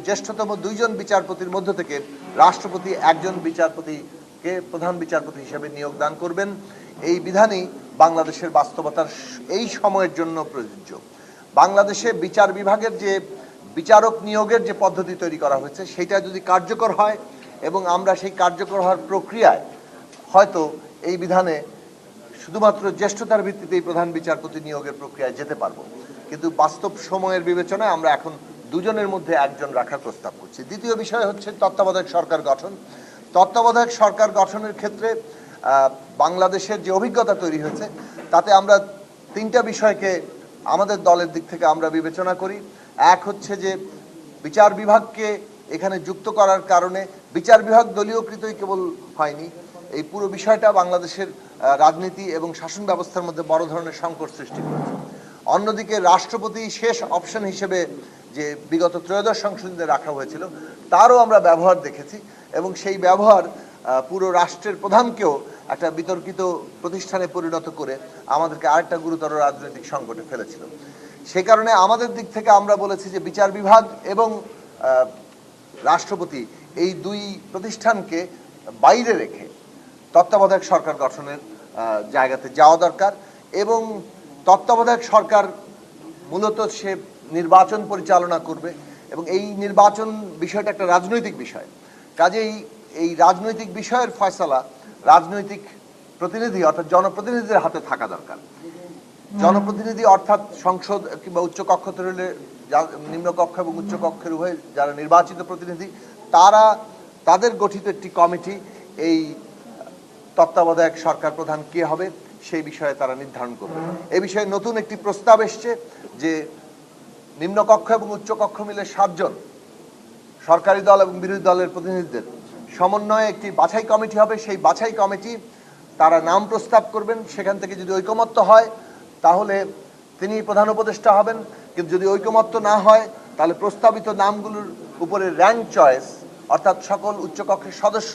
জ্যেষ্ঠতম দুইজন বিচারপতির মধ্য থেকে রাষ্ট্রপতি একজন বিচারপতিকে প্রধান বিচারপতি হিসেবে নিয়োগ দান করবেন। এই বিধানই বাংলাদেশের বাস্তবতার এই সময়ের জন্য প্রযোজ্য। বাংলাদেশে বিচার বিভাগের যে বিচারক নিয়োগের যে পদ্ধতি তৈরি করা হয়েছে সেটা যদি কার্যকর হয় এবং আমরা সেই কার্যকর হওয়ার প্রক্রিয়ায় হয়তো এই বিধানে শুধুমাত্র জ্যেষ্ঠতার ভিত্তিতেই প্রধান বিচারপতি নিয়োগের প্রক্রিয়ায় যেতে পারবো, কিন্তু বাস্তব সময়ের বিবেচনায় আমরা এখন দুজনের মধ্যে একজন রাখার প্রস্তাব করছি। দ্বিতীয় বিষয় হচ্ছে তত্ত্বাবধায়ক সরকার গঠন। তত্ত্বাবধায়ক সরকার গঠনের ক্ষেত্রে বাংলাদেশের যে অভিজ্ঞতা তৈরি হয়েছে তাতে আমরা তিনটা বিষয়কে আমাদের দলের দিক থেকে আমরা বিবেচনা করি। এক হচ্ছে যে বিচার বিভাগকে এখানে যুক্ত করার কারণে বিচার বিভাগ দলীয়কৃতই কেবল হয়নি, এই পুরো বিষয়টা বাংলাদেশের রাজনীতি এবং শাসন ব্যবস্থার মধ্যে বড় ধরনের সংকট সৃষ্টি করেছে। অন্যদিকে রাষ্ট্রপতি শেষ অপশন হিসেবে যে বিগত ত্রয়োদশ সংশোধনীতে রাখা হয়েছিল তারও আমরা ব্যবহার দেখেছি এবং সেই ব্যবহার পুরো রাষ্ট্রের প্রধানকেও একটা বিতর্কিত প্রতিষ্ঠানে পরিণত করে আমাদেরকে আরেকটা গুরুতর রাজনৈতিক সংকটে ফেলেছিল। সে কারণে আমাদের দিক থেকে আমরা বলেছি যে বিচার বিভাগ এবং রাষ্ট্রপতি এই দুই প্রতিষ্ঠানকে বাইরে রেখে তত্ত্বাবধায়ক সরকার গঠনের জায়গাতে যাওয়া দরকার এবং তত্ত্বাবধায়ক সরকার মূলত সে নির্বাচন পরিচালনা করবে এবং এই নির্বাচন বিষয়টা একটা রাজনৈতিক বিষয়। কাজেই এই রাজনৈতিক বিষয়ের ফয়সালা রাজনৈতিক প্রতিনিধি অর্থাৎ জনপ্রতিনিধিদের হাতে থাকা দরকার। জনপ্রতিনিধি অর্থাৎ সংসদ কিংবা উচ্চকক্ষ হলে নিম্নকক্ষ এবং উচ্চকক্ষের উভয় যারা নির্বাচিত প্রতিনিধি তাদের গঠিত একটি কমিটি এই তত্ত্বাবধায়ক সরকার প্রধান কে হবে সেই বিষয়ে তারা নির্ধারণ করবে। এ বিষয়ে নতুন একটি প্রস্তাব এসছে যে নিম্নকক্ষ এবং উচ্চকক্ষ মিলে 7 জন সরকারি দল এবং বিরোধী দলের প্রতিনিধিদের সমন্বয়ে একটি বাছাই কমিটি হবে। সেই বাছাই কমিটি তারা নাম প্রস্তাব করবেন, সেখান থেকে যদি ঐকমত্য হয় তাহলে তিনি প্রধান উপদেষ্টা হবেন, কিন্তু যদি ঐকমত্য না হয় তাহলে প্রস্তাবিত নামগুলোর উপরে র্যাঙ্ক চয়েস অর্থাৎ সকল উচ্চকক্ষের সদস্য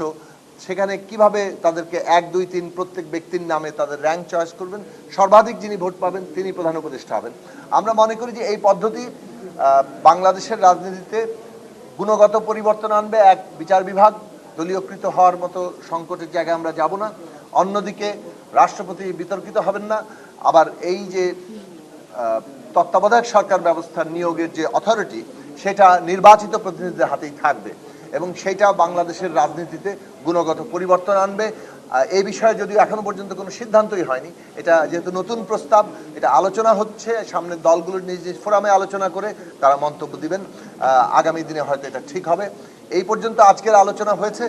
সেখানে কিভাবে তাদেরকে 1, 2, 3 প্রত্যেক ব্যক্তির নামে তাদের র্যাঙ্ক চয়েস করবেন, সর্বাধিক যিনি ভোট পাবেন তিনি প্রধান উপদেষ্টা হবেন। আমরা মনে করি যে এই পদ্ধতি বাংলাদেশের রাজনীতিতে গুণগত পরিবর্তন আনবে। এক, বিচার বিভাগ দলীয়কৃত হওয়ার মতো সংকটের জায়গায় আমরা যাব না, অন্যদিকে রাষ্ট্রপতি বিতর্কিত হবেন না, আবার এই যে তত্ত্বাবধায়ক সরকার ব্যবস্থার নিয়োগের যে অথরিটি সেটা নির্বাচিত প্রতিনিধিদের হাতেই থাকবে এবং সেটা বাংলাদেশের রাজনীতিতে গুণগত পরিবর্তন আনবে। এই বিষয়ে যদিও এখনো পর্যন্ত কোনো সিদ্ধান্তই হয়নি, এটা যেহেতু নতুন প্রস্তাব, এটা আলোচনা হচ্ছে, সামনের দলগুলোর নিজ নিজ ফোরামে আলোচনা করে তারা মন্তব্য দিবেন, আগামী দিনে হয়তো এটা ঠিক হবে। এই পর্যন্ত আজকের আলোচনা হয়েছে।